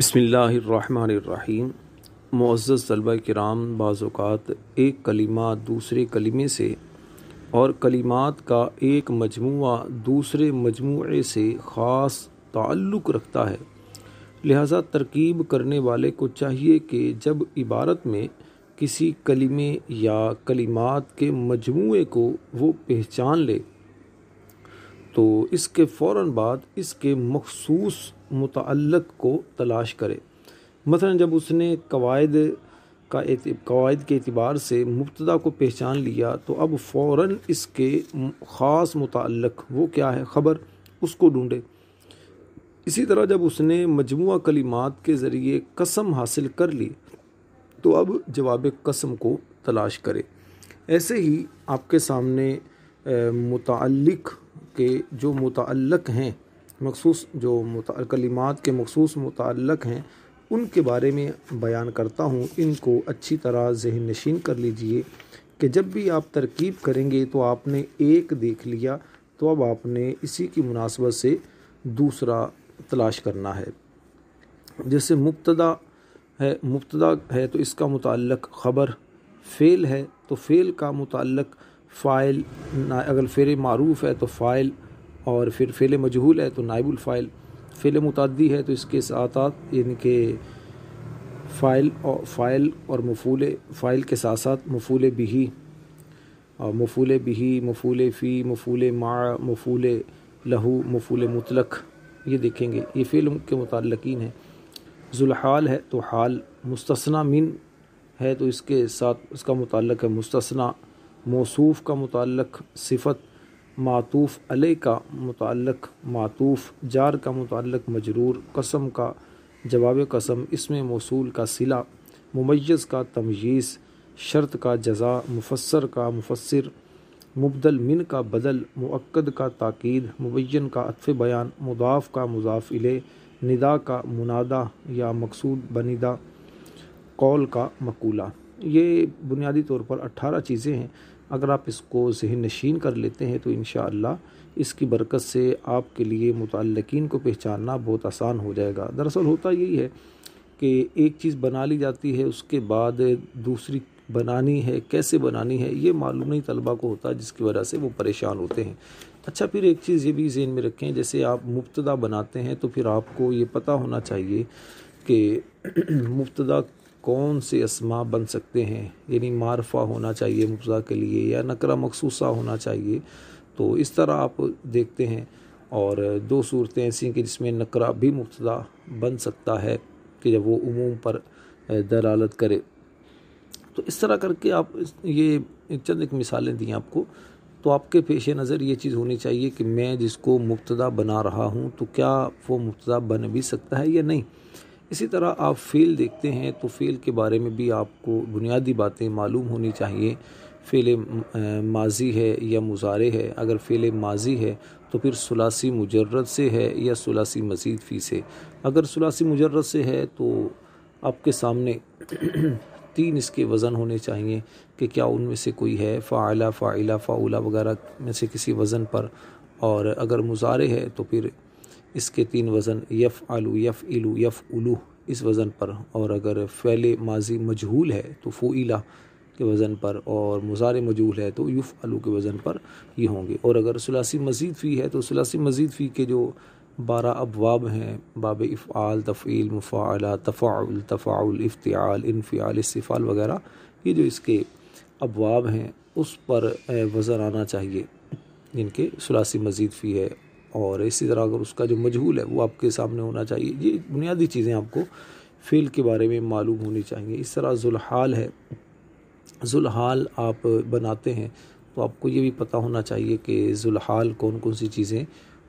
بسم اللہ الرحمن الرحیم۔ معزز طلبہ کرام، بعض اوقات ایک کلمہ دوسرے کلمے سے اور کلمات کا ایک مجموعہ دوسرے مجموعے سے خاص تعلق رکھتا ہے، لہذا ترکیب کرنے والے کو چاہیے کہ جب عبارت میں کسی کلمے یا کلمات کے مجموعے کو وہ پہچان لے تو اس کے فوراً بعد اس کے مخصوص متعلق کو تلاش کرے۔ مثلا جب اس نے قواعد کے اعتبار سے مبتدا کو پہچان لیا تو اب فوراً اس کے خاص متعلق وہ کیا ہے، خبر، اس کو ڈھونڈے۔ اسی طرح جب اس نے مجموعہ کلمات کے ذریعے قسم حاصل کر لی تو اب جواب قسم کو تلاش کرے۔ ایسے ہی آپ کے سامنے متعلق کے جو متعلق ہیں، مخصوص جو کلمات کے مخصوص متعلق ہیں، ان کے بارے میں بیان کرتا ہوں۔ ان کو اچھی طرح ذہن نشین کر لیجئے کہ جب بھی آپ ترکیب کریں گے تو آپ نے ایک دیکھ لیا تو اب آپ نے اسی کی مناسبت سے دوسرا تلاش کرنا ہے۔ جیسے مبتدا ہے تو اس کا متعلق خبر، فعل ہے تو فعل کا متعلق فاعل، اگر فعل معروف ہے تو فاعل، اور پھر فعل مجہول ہے تو نائب الفاعل، فعل متعدی ہے تو اس کے ساتھ یعنی کہ فاعل اور مفعول، فاعل کے ساتھ ساتھ مفعول بہ، مفعول فی، مفعول مع، مفعول لہو، مفعول مطلق، یہ دیکھیں گے، یہ فعل کے متعلقین ہیں۔ ذوالحال ہے تو حال، مستثنی من ہے تو اس کے ساتھ اس کا متعلق ہے مستثنی، موصوف کا متعلق صفت، معطوف علیہ کا متعلق معطوف، جار کا متعلق مجرور، قسم کا جواب قسم، اسم موصول کا صلہ، ممیز کا تمییز، شرط کا جزا، مفسر کا مفسر، مبدل من کا بدل، مؤکد کا تاکید، مبین کا عطف بیان، مضاف کا مضاف الیہ، ندا کا منادا یا مقصود بنیدہ، قول کا مقولہ۔ یہ بنیادی طور پر 18 چیزیں ہیں۔ اگر آپ اس کو ذہن نشین کر لیتے ہیں تو انشاءاللہ اس کی برکت سے آپ کے لیے متعلقین کو پہچاننا بہت آسان ہو جائے گا۔ دراصل ہوتا یہی ہے کہ ایک چیز بنا لی جاتی ہے، اس کے بعد دوسری بنانی ہے، کیسے بنانی ہے یہ معلوم نہیں طلبہ کو ہوتا، جس کی وجہ سے وہ پریشان ہوتے ہیں۔ اچھا، پھر ایک چیز یہ بھی ذہن میں رکھیں، جیسے آپ مبتدا بناتے ہیں تو پھر آپ کو یہ پتہ ہونا چاہیے کہ مبتدا کون سے اسماء بن سکتے ہیں، یعنی معرفہ ہونا چاہیے مبتدا کے لیے یا نکرہ مخصوصہ ہونا چاہیے۔ تو اس طرح آپ دیکھتے ہیں، اور دو صورتیں ایسی ہیں کہ جس میں نکرہ بھی مبتدا بن سکتا ہے کہ جب وہ عموم پر دلالت کرے۔ تو اس طرح کر کے آپ یہ چند ایک مثالیں دیں آپ کو، تو آپ کے پیش نظر یہ چیز ہونی چاہیے کہ میں جس کو مبتدا بنا رہا ہوں تو کیا وہ مبتدا بن بھی سکتا ہے یا نہیں۔ اسی طرح آپ فعل دیکھتے ہیں تو فعل کے بارے میں بھی آپ کو بنیادی باتیں معلوم ہونی چاہیے۔ فعل ماضی ہے یا مضارع ہے، اگر فعل ماضی ہے تو پھر ثلاثی مجرد سے ہے یا ثلاثی مزید فی سے۔ اگر ثلاثی مجرد سے ہے تو آپ کے سامنے 3 اس کے وزن ہونے چاہیے کہ کیا ان میں سے کوئی ہے، فاعلہ، فاعلہ، فاعولہ وغیرہ میں سے کسی وزن پر، اور اگر مضارع ہے تو پھر اس کے 3 وزن، یفعل، یفعل، یفعل اس وزن پر، اور اگر فعل ماضی مجہول ہے تو فعل کے وزن پر، اور مضارع مجہول ہے تو یفعل کے وزن پر یہ ہوں گے۔ اور اگر ثلاثی مزید فی ہے تو ثلاثی مزید فی کے جو 12 ابواب ہیں، باب افعال، تفعیل، مفاعلہ، تفاعل، تفاعل، افتعال، انفعال، استفعال وغیرہ، یہ جو اس کے ابواب ہیں اس پر وزن آنا چاہیے جن کے ثلاثی مزید فی ہے، اور اسی طرح اگر اس کا جو مجہول ہے وہ آپ کے سامنے ہونا چاہیے۔ یہ بنیادی چیزیں آپ کو فعل کے بارے میں معلوم ہونی چاہیے۔ اس طرح ذوالحال ہے، ذوالحال آپ بناتے ہیں تو آپ کو یہ بھی پتہ ہونا چاہیے کہ ذوالحال کون کون سی چیزیں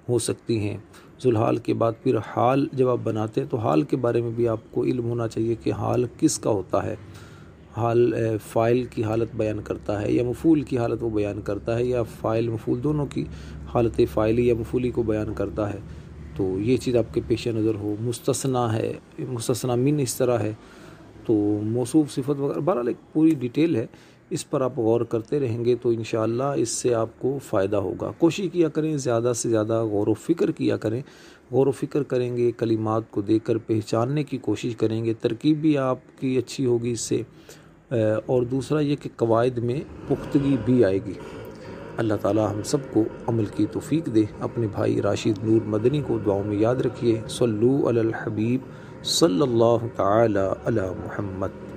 ہو سکتی ہیں۔ ذوالحال کے بعد پھر حال جب آپ بناتے ہیں تو حال کے بارے میں بھی آپ کو علم ہونا چاہیے کہ حال کس کا ہوتا ہے۔ حال فاعل کی حالت بیان کرتا ہے یا مفعول کی حالت وہ بیان کرتا ہے، یا فاعل مفعول دونوں کی حالت فاعلی یا مفعولی کو بیان کرتا ہے، تو یہ چیز آپ کے پیش نظر ہو۔ مستثنی ہے، مستثنی من اس طرح ہے، تو موصوف، صفت وغیرہ، بہرحال ایک پوری ڈیٹیل ہے اس پر آپ غور کرتے رہیں گے تو انشاءاللہ اس سے آپ کو فائدہ ہوگا۔ کوشش کیا کریں، زیادہ سے زیادہ غور و فکر کیا کریں، غور و فکر کریں گے، کلمات کو دیکھ کر پہچاننے کی کوشش کریں گے، ترکیب بھی آپ کی اچھی ہوگی اس سے، اور دوسرا یہ کہ قواعد میں پختگی بھی آئے گی۔ اللہ تعالی ہم سب کو عمل کی توفیق دے۔ اپنے بھائی راشد نور مدنی کو دعاؤں میں یاد رکھیے۔ صلو علی الحبیب صلی اللہ تعالی علی محمد۔